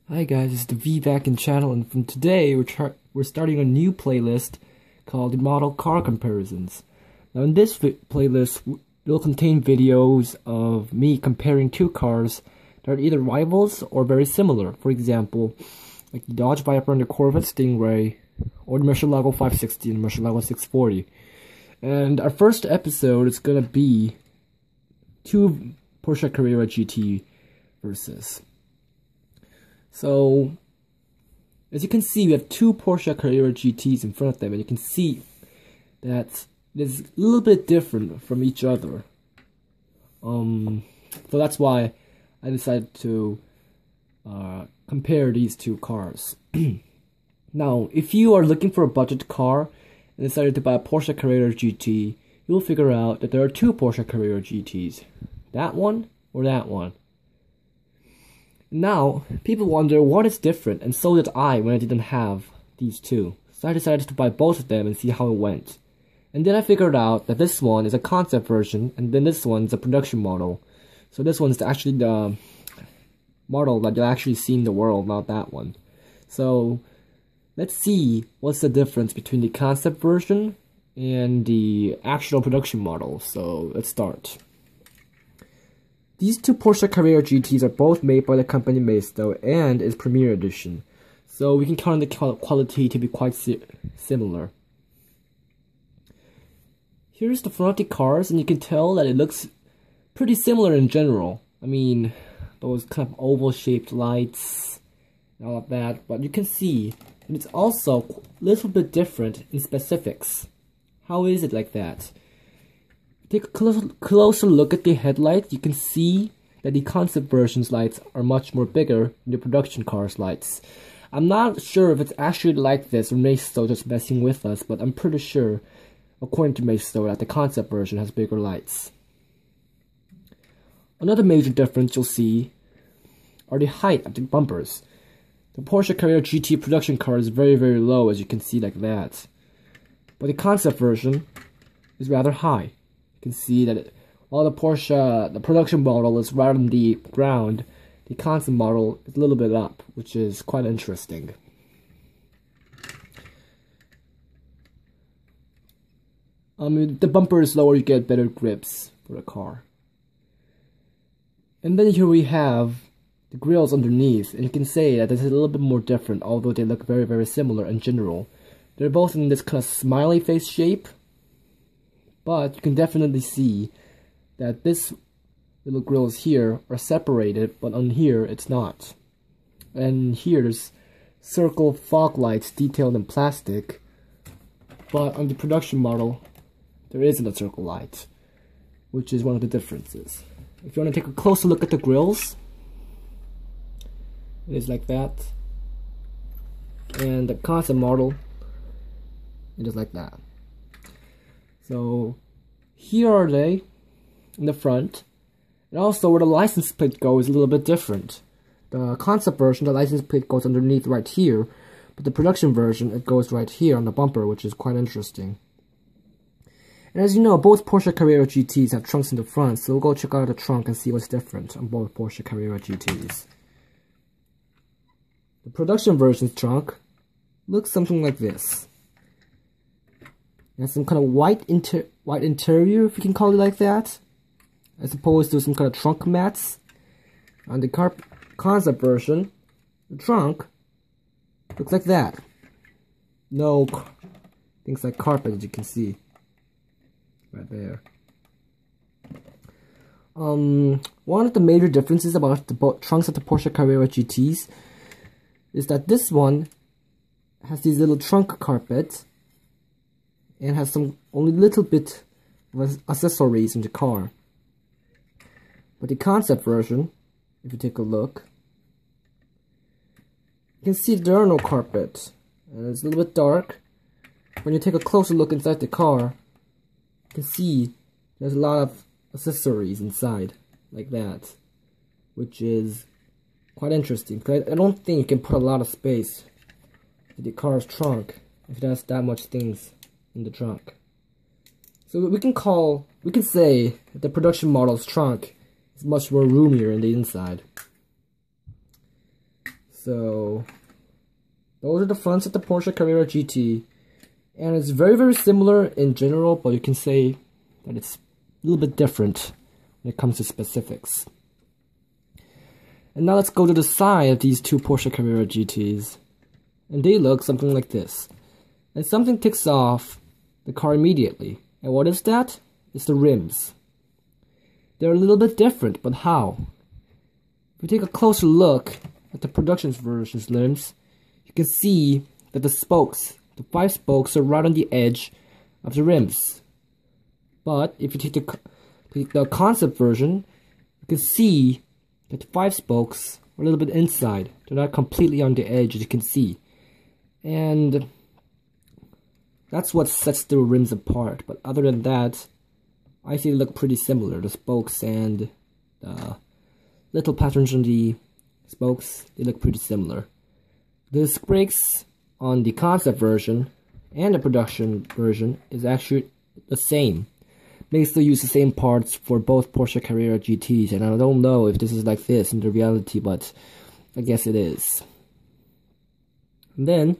Hi guys, it's the VVAC channel, and from today we're starting a new playlist called Model Car Comparisons. Now in this playlist will contain videos of me comparing two cars that are either rivals or very similar. For example, like the Dodge Viper and the Corvette Stingray, or the Murcielago 560 and the Murcielago 640. And our first episode is gonna be two Porsche Carrera GT versus. So, as you can see, we have two Porsche Carrera GTs in front of them, and you can see that it's a little bit different from each other. So that's why I decided to compare these two cars. Now, if you are looking for a budget car and decided to buy a Porsche Carrera GT, you'll figure out that there are two Porsche Carrera GTs. That one or that one. Now, people wonder what is different, and so did I when I didn't have these two. So I decided to buy both of them and see how it went. And then I figured out that this one is a concept version, and then this one is a production model. So this one's actually the model that you'll actually see in the world, not that one. So, let's see what's the difference between the concept version and the actual production model. So, let's start. These two Porsche Carrera GTs are both made by the company Maisto and is Premier Edition, so we can count on the quality to be quite similar. Here's the front of the cars, and you can tell that it looks pretty similar in general. I mean, those kind of oval-shaped lights and all of that, but you can see that it's also a little bit different in specifics. How is it like that? Take a closer look at the headlights. You can see that the concept version's lights are much more bigger than the production car's lights. I'm not sure if it's actually like this or Maisto just messing with us, but I'm pretty sure, according to Maisto, that the concept version has bigger lights. Another major difference you'll see are the height of the bumpers. The Porsche Carrera GT production car is very, very low, as you can see like that. But the concept version is rather high. You can see that while the production model is right on the ground, the concept model is a little bit up, which is quite interesting. The bumper is lower, you get better grips for the car. And then here we have the grills underneath, and you can say that this is a little bit more different, although they look very, very similar in general. They're both in this kind of smiley face shape, but you can definitely see that this little grills here are separated, but on here it's not. And here there's circle fog lights detailed in plastic, but on the production model there isn't a circle light, which is one of the differences. If you want to take a closer look at the grills, it is like that, and the concept model, it is like that. So here are they in the front, and also where the license plate goes is a little bit different. The concept version, the license plate goes underneath right here, but the production version, it goes right here on the bumper, which is quite interesting. And as you know, both Porsche Carrera GTs have trunks in the front, so we'll go check out the trunk and see what's different on both Porsche Carrera GTs. The production version's trunk looks something like this. It has some kind of white interior, if you can call it like that, as opposed to some kind of trunk mats. On the concept version, the trunk looks like that. No things like carpet, as you can see right there. One of the major differences about the trunks of the Porsche Carrera GTs is that this one has these little trunk carpets and has some only little bit of accessories in the car. But the concept version, if you take a look, you can see there are no carpets. It's a little bit dark. When you take a closer look inside the car, you can see there's a lot of accessories inside, like that, which is quite interesting. Because I don't think you can put a lot of space in the car's trunk if it has that much things in the trunk. So we can say that the production model's trunk is much more roomier in the inside. So those are the fronts of the Porsche Carrera GT, and it's very similar in general, but you can say that it's a little bit different when it comes to specifics. And now let's go to the side of these two Porsche Carrera GTs, and they look something like this. And something ticks off the car immediately. And what is that? It's the rims. They're a little bit different, but how? If we take a closer look at the production version's rims, you can see that the spokes, the 5 spokes, are right on the edge of the rims. But if you take the concept version, you can see that the 5 spokes are a little bit inside. They're not completely on the edge, as you can see. And that's what sets the rims apart. But other than that, I see they look pretty similar. The spokes and the little patterns on the spokes, they look pretty similar. The disc brakes on the concept version and the production version is actually the same. They still use the same parts for both Porsche Carrera GTs, and I don't know if this is like this in the reality, but I guess it is. And then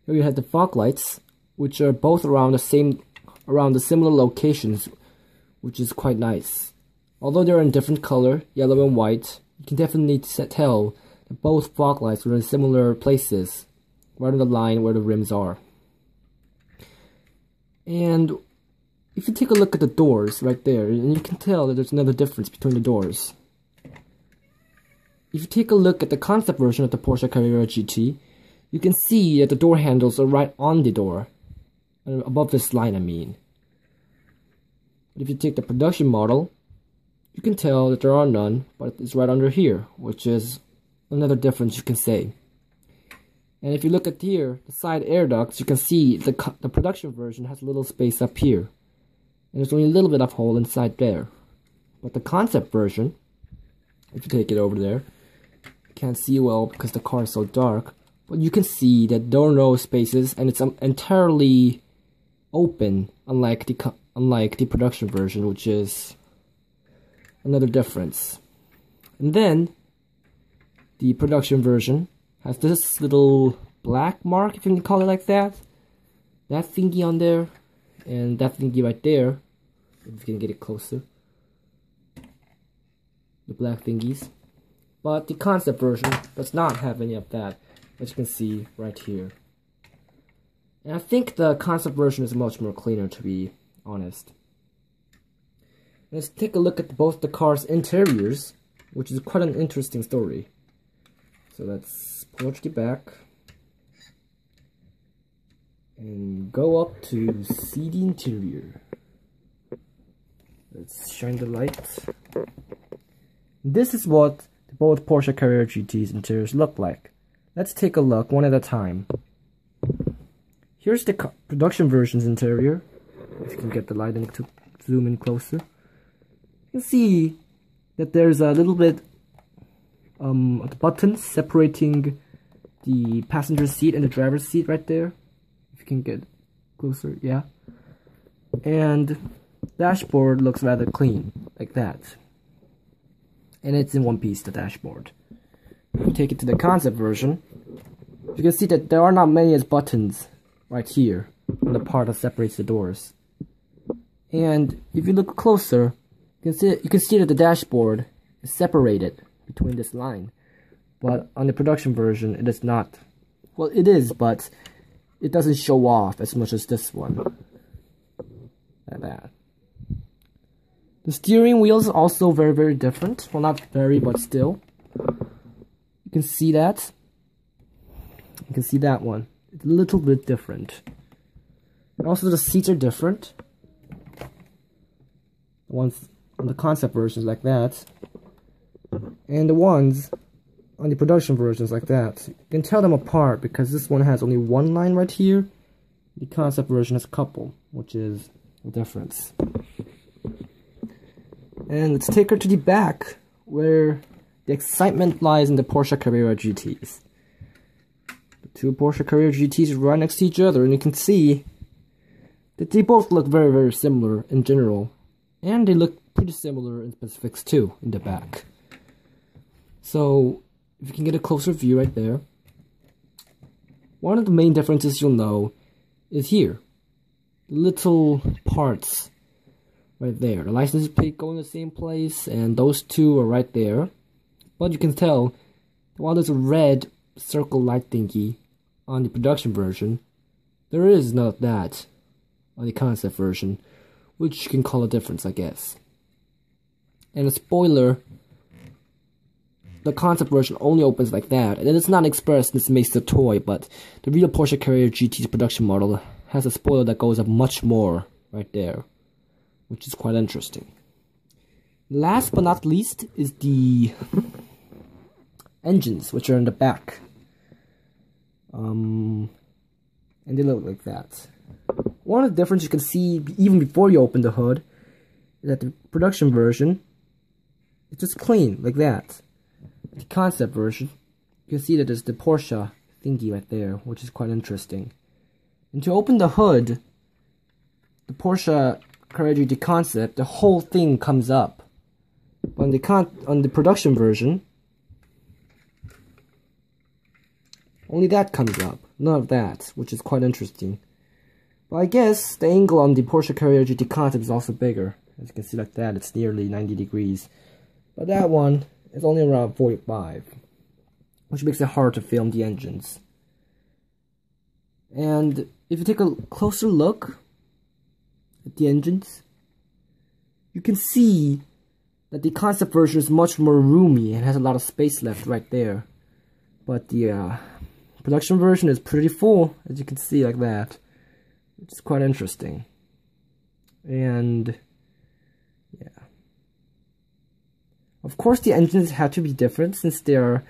here you have the fog lights, which are both around the similar locations, which is quite nice. Although they're in different color, yellow and white, you can definitely tell that both fog lights are in similar places, right on the line where the rims are. And if you take a look at the doors right there, and you can tell that there's another difference between the doors. If you take a look at the concept version of the Porsche Carrera GT, you can see that the door handles are right on the door, above this line I mean. But if you take the production model, you can tell that there are none, but it's right under here, which is another difference you can say. And if you look at here, the side air ducts, you can see the production version has a little space up here. And there's only a little bit of hole inside there. But the concept version, if you take it over there, you can't see well because the car is so dark, but you can see that there are no spaces and it's entirely open, unlike the production version, which is another difference. And then the production version has this little black mark, if you can call it like that. That thingy on there, and that thingy right there, if you can get it closer. The black thingies. But the concept version does not have any of that, as you can see right here. And I think the concept version is much more cleaner, to be honest. Let's take a look at both the car's interiors, which is quite an interesting story. So let's pull the back and go up to see the interior. Let's shine the light. This is what both Porsche Carrera GT's interiors look like. Let's take a look one at a time. Here's the production version's interior. If you can get the lighting to zoom in closer, you can see that there's a little bit of the buttons separating the passenger seat and the driver's seat right there. If you can get closer, yeah. And dashboard looks rather clean, like that. And it's in one piece, the dashboard. If you take it to the concept version, you can see that there are not many as buttons right here on the part that separates the doors. And if you look closer, you can see that the dashboard is separated between this line. But on the production version, it is not. Well, it is, but it doesn't show off as much as this one. Like that. The steering wheel is also very different. Well, not very, but still. You can see that. You can see that one. It's a little bit different. And also the seats are different. The ones on the concept versions like that. And the ones on the production versions like that. You can tell them apart because this one has only one line right here. The concept version has a couple, which is the difference. And let's take her to the back, where the excitement lies in the Porsche Carrera GTs. The two Porsche Carrera GTs are right next to each other, and you can see that they both look very similar in general. And they look pretty similar in specifics too, in the back. So, if you can get a closer view right there, one of the main differences you'll know is here. Little parts right there. The license plate go in the same place, and those two are right there. But you can tell, while there's a red circle light thingy on the production version, there is none of that on the concept version, which you can call a difference, I guess. And a spoiler, the concept version only opens like that, and it's not expressed, this makes the toy, but the real Porsche Carrera GT's production model has a spoiler that goes up much more right there, which is quite interesting. Last but not least is the engines, which are in the back. And they look like that. One of the differences you can see even before you open the hood is that the production version is just clean, like that. The concept version, you can see that there's the Porsche thingy right there, which is quite interesting. And to open the hood, the Porsche Carrera GT concept, the whole thing comes up. On the production version, only that comes up, none of that, which is quite interesting. But I guess the angle on the Porsche Carrera GT concept is also bigger. As you can see like that, it's nearly 90 degrees. But that one is only around 45, which makes it hard to film the engines. And if you take a closer look at the engines, you can see that the concept version is much more roomy and has a lot of space left right there. But the production version is pretty full, as you can see like that, which is quite interesting. And yeah. Of course, the engines have to be different since they are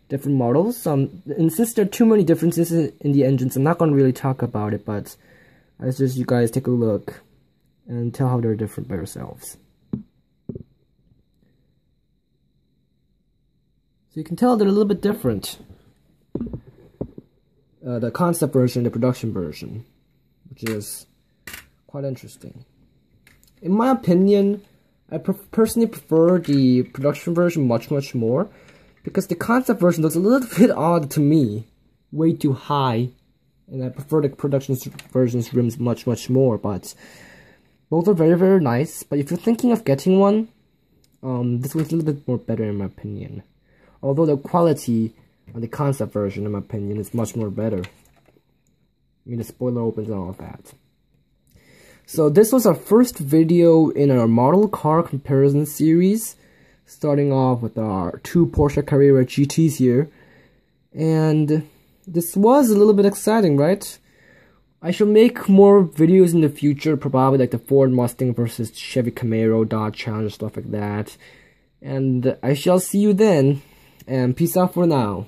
different models. And since there are too many differences in the engines, I'm not going to really talk about it, but I suggest you guys take a look and tell how they're different by yourselves. So you can tell they're a little bit different. The concept version and the production version, which is quite interesting. In my opinion, I personally prefer the production version much more, because the concept version looks a little bit odd to me, way too high, and I prefer the production version's rims much more, but both are very nice. But if you're thinking of getting one, this one's a little bit more better in my opinion. Although the quality on the concept version, in my opinion, is much more better. I mean, the spoiler opens and all of that. So this was our first video in our model car comparison series, starting off with our two Porsche Carrera GTs here. And this was a little bit exciting, right? I shall make more videos in the future, probably like the Ford Mustang versus Chevy Camaro, Dodge Challenger, stuff like that. And I shall see you then, and peace out for now.